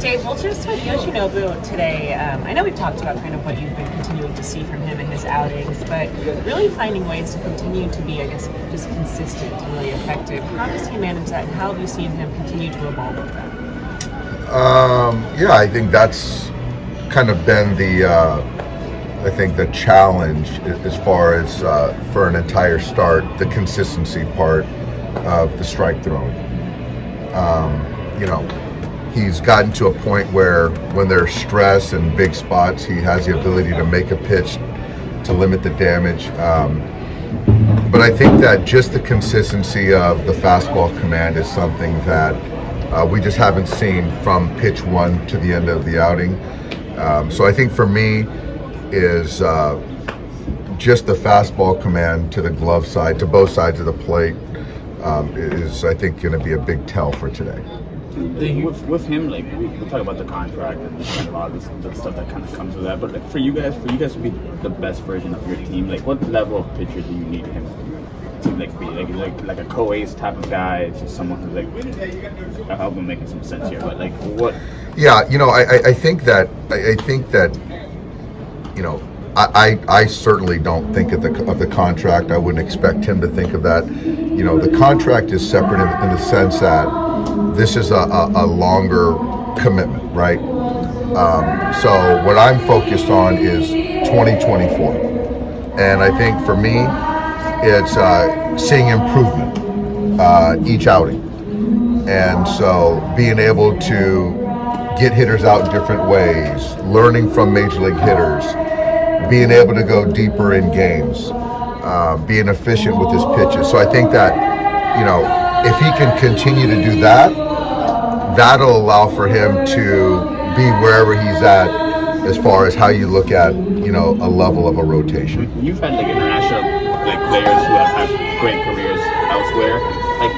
Dave, we'll just with Yoshinobu today. I know we've talked about kind of what you've been continuing to see from him in his outings, but really finding ways to continue to be, I guess, just consistent and really effective. How does he manage that, and how have you seen him continue to evolve with that? Yeah, I think that's kind of been the challenge as far as for an entire start, the consistency part of the strike throwing. He's gotten to a point where when there's stress and big spots, he has the ability to make a pitch to limit the damage. But I think that just the consistency of the fastball command is something that we just haven't seen from pitch one to the end of the outing. So I think for me is just the fastball command to the glove side, to both sides of the plate, is I think going to be a big tell for today. With him, like we talk about the contract and kind of all this stuff that kind of comes with that. But like for you guys to be the best version of your team, like what level of pitcher do you need him to like be? Like a co-ace type of guy, it's just someone who's like, I hope I'm making some sense here, but like what? Yeah, I think that I certainly don't think of the contract. I wouldn't expect him to think of that. The contract is separate in the sense that this is a longer commitment, right? So what I'm focused on is 2024. And I think for me, it's seeing improvement each outing. And so being able to get hitters out in different ways, learning from major league hitters, being able to go deeper in games, being efficient with his pitches. So I think that, if he can continue to do that, that'll allow for him to be wherever he's at as far as how you look at, a level of a rotation. You've had like international players who have had great careers elsewhere. Like,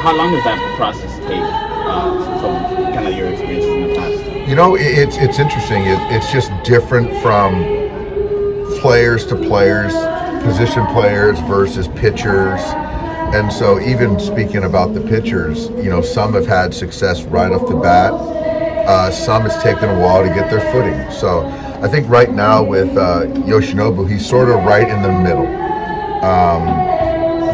how long does that process take from kind of your experiences in the past? It's interesting. It's just different from players to players, position players versus pitchers. And so even speaking about the pitchers, some have had success right off the bat. Some it's taken a while to get their footing. So I think right now with Yoshinobu, he's sort of right in the middle,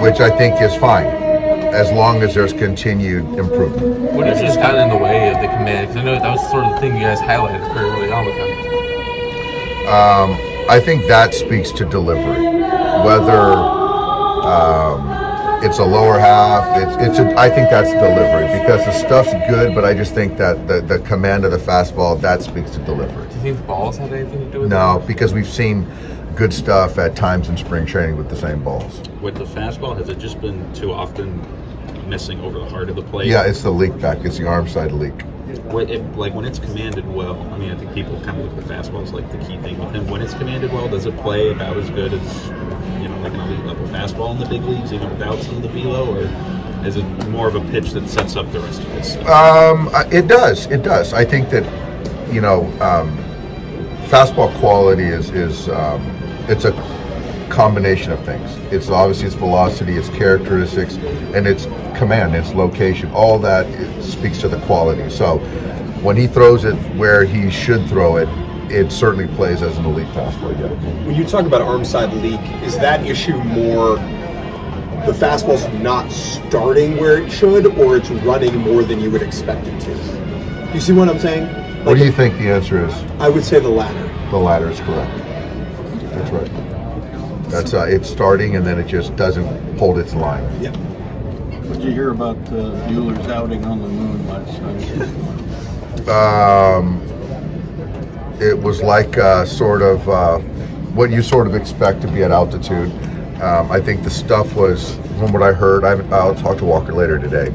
which I think is fine, as long as there's continued improvement. What has just gotten in the way of the command? Because I know that was sort of the thing you guys highlighted very early on with him. I think that speaks to delivery. Whether it's a lower half, I think that's delivery, because the stuff's good, but I just think that the command of the fastball, that speaks to delivery. Do you think the balls had anything to do with No, because we've seen good stuff at times in spring training with the same balls. With the fastball, has it just been too often missing over the heart of the plate? Yeah, it's the leak back. It's the arm side leak. When it's commanded well, I mean, I think people kind of look at the fastball as like the key thing with him. When it's commanded well, does it play about as good as, like an elite level fastball in the big leagues, even without some of the velo, or is it more of a pitch that sets up the rest of it? It does. I think that, fastball quality is it's a combination of things. It's obviously its velocity, its characteristics, and its command, its location. All that speaks to the quality. So when he throws it where he should throw it, it certainly plays as an elite fastball. Yeah. When you talk about arm side leak, is that issue more the fastball's not starting where it should, or it's running more than you would expect it to? You see what I'm saying? What do you think the answer is? I would say the latter. The latter is correct. That's right. That's it's starting, and then it just doesn't hold its line. Yeah. What did you hear about Buehler's outing on the moon last night? It was like sort of what you sort of expect to be at altitude. I think the stuff was, from what I heard, I'll talk to Walker later today.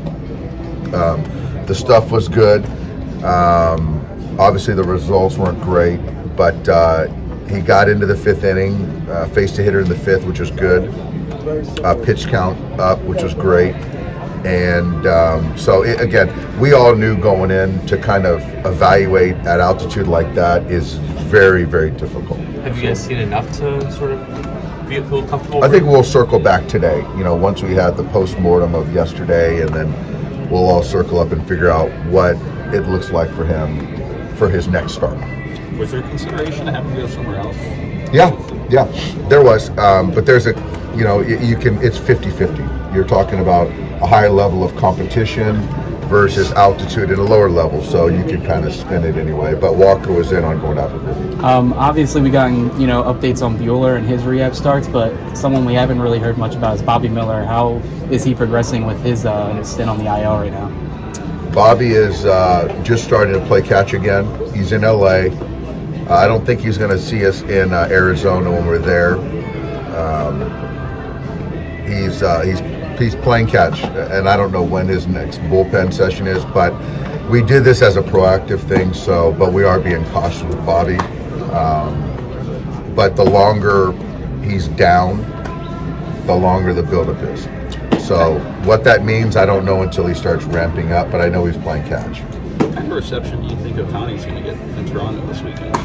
The stuff was good. Obviously, the results weren't great, but he got into the fifth inning, faced a hitter in the fifth, which was good. Pitch count up, which was great. And so, again, we all knew going in to kind of evaluate at altitude like that is very, very difficult. Have you guys seen enough to sort of feel comfortable? I think we'll circle back today, once we had the post-mortem of yesterday, and then we'll all circle up and figure out what it looks like for him for his next start. Was there consideration to have him go somewhere else? Yeah, there was. But there's you can, it's 50-50. You're talking about a higher level of competition versus altitude at a lower level, so you can kind of spin it anyway. But Walker was in on going out to Philly. Obviously, we gotten updates on Buehler and his rehab starts, but someone we haven't really heard much about is Bobby Miller. How is he progressing with his stint on the IL right now? Bobby is just starting to play catch again. He's in LA. I don't think he's going to see us in Arizona when we're there. He's playing catch, and I don't know when his next bullpen session is, but we did this as a proactive thing. But we are being cautious with Bobby. But the longer he's down, the longer the buildup is. So what that means, I don't know until he starts ramping up, but I know he's playing catch. What kind of reception do you think Ohtani's going to get in Toronto this weekend?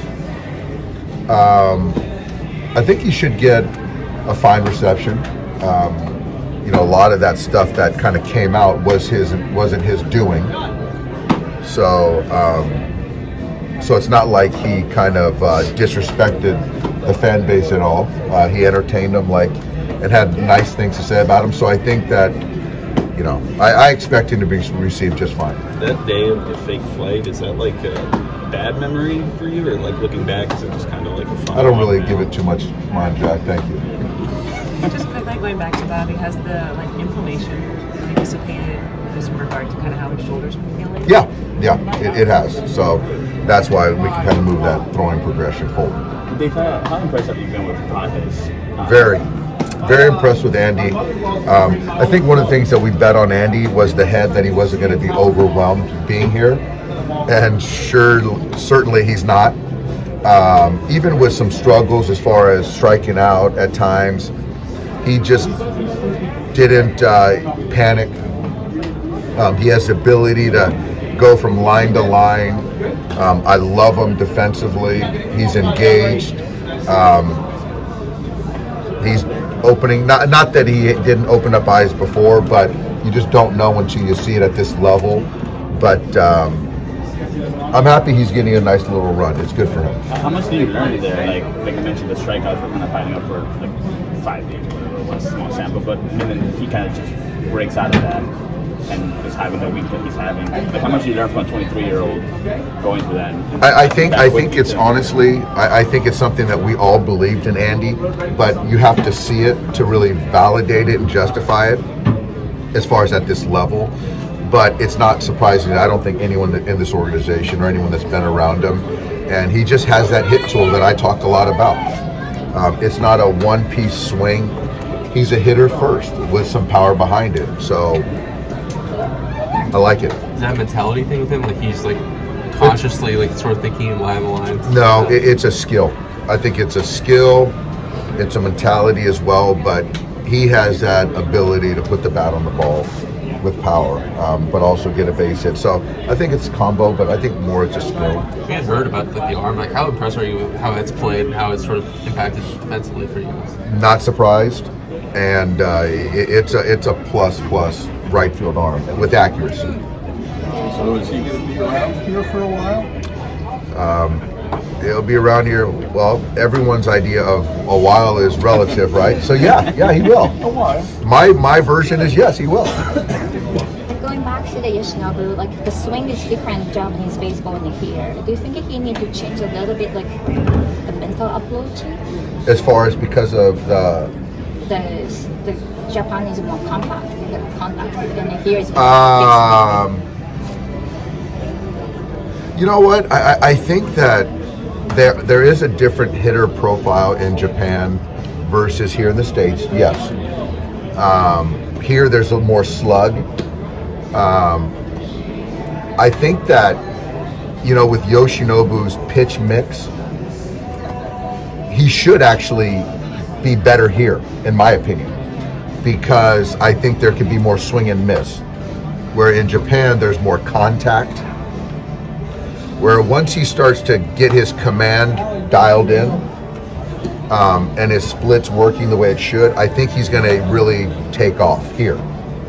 I think he should get a fine reception. A lot of that stuff that kind of came out wasn't his doing. So it's not like he kind of disrespected the fan base at all. He entertained them and had nice things to say about him. So I think that, I expect him to be received just fine. That day of the fake flight, is that like a bad memory for you, or like looking back, is it just kind of like a fun? I don't really give it too much mind, Jack. Thank you. Just quickly going back to Bobby, has the inflammation dissipated just in regard to kind of how his shoulders were feeling? Yeah, it has. So that's why we can kind of move that throwing progression forward. Dave, how impressed have you been with Padres? Very impressed with Andy. I think one of the things that we bet on Andy was the head, that he wasn't going to be overwhelmed being here, and certainly he's not. Even with some struggles as far as striking out at times, he just didn't panic. He has the ability to go from line to line. I love him defensively. He's engaged. He's opening, not that he didn't open up eyes before, but you just don't know until you see it at this level. But I'm happy he's getting a nice little run. It's good for him. How much did you learn there? Like you mentioned, the strikeouts were kind of piling up for like 5 games, or one small sample, but then he kind of just breaks out of that and is having the week that he's having. Like, how much did you learn from a 23-year-old going through that? I think it's honestly, I think it's something that we all believed in Andy, but you have to see it to really validate it and justify it as far as at this level. But it's not surprising. I don't think anyone in this organization or anyone that's been around him, and he just has that hit tool that I talk a lot about. It's not a one-piece swing. He's a hitter first with some power behind it. So I like it. Is that a mentality thing with him? Like he's consciously sort of thinking along the lines? No, it's a skill. I think it's a skill. It's a mentality as well, but he has that ability to put the bat on the ball with power, but also get a base hit. So I think it's a combo, but I think more it's a skill. We had heard about the arm. How impressed are you with how it's played and how it's sort of impacted defensively for you? Not surprised, and it's a plus right field arm with accuracy. So is he going to be around here for a while? He'll be around here. Well, everyone's idea of a while is relative, right? So yeah, he will. A while. My version is yes, he will. Going back to the Yoshinobu, the swing is different in Japanese baseball than here. Do you think he need to change a little bit, the mental approach? As far as because of the Japan is more compact, the contact, and here is more you know what? I think that there is a different hitter profile in Japan versus here in the States. Yes. Here there's a more slug. I think that, with Yoshinobu's pitch mix, he should actually be better here, in my opinion, because I think there could be more swing and miss. Where in Japan there's more contact. Where once he starts to get his command dialed in and his splits working the way it should, I think he's going to really take off here.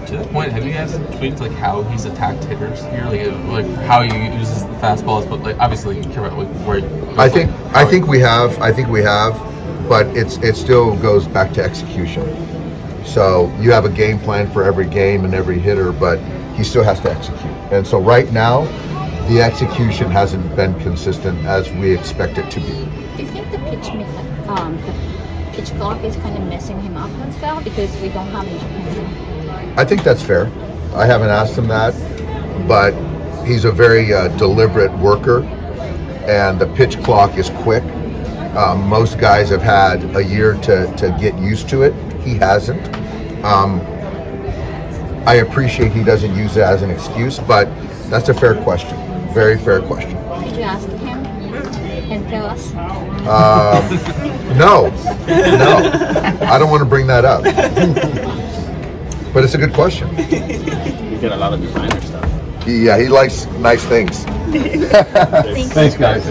To that point, have you guys tweaked like how he's attacked hitters here, like how he uses the fastballs? But like obviously, you care about like where. I think we have, but it still goes back to execution. So you have a game plan for every game and every hitter, but he still has to execute. And so right now, the execution hasn't been consistent as we expect it to be. Do you think the pitch clock is kind of messing him up as well because we don't have any? I think that's fair. I haven't asked him that, but he's a very deliberate worker, and the pitch clock is quick. Most guys have had a year to get used to it. He hasn't. I appreciate he doesn't use it as an excuse, but that's a fair question. Very fair question. Did you ask him and tell us? No. I don't want to bring that up. But it's a good question. You get a lot of designer stuff. Yeah, he likes nice things. Thanks, guys.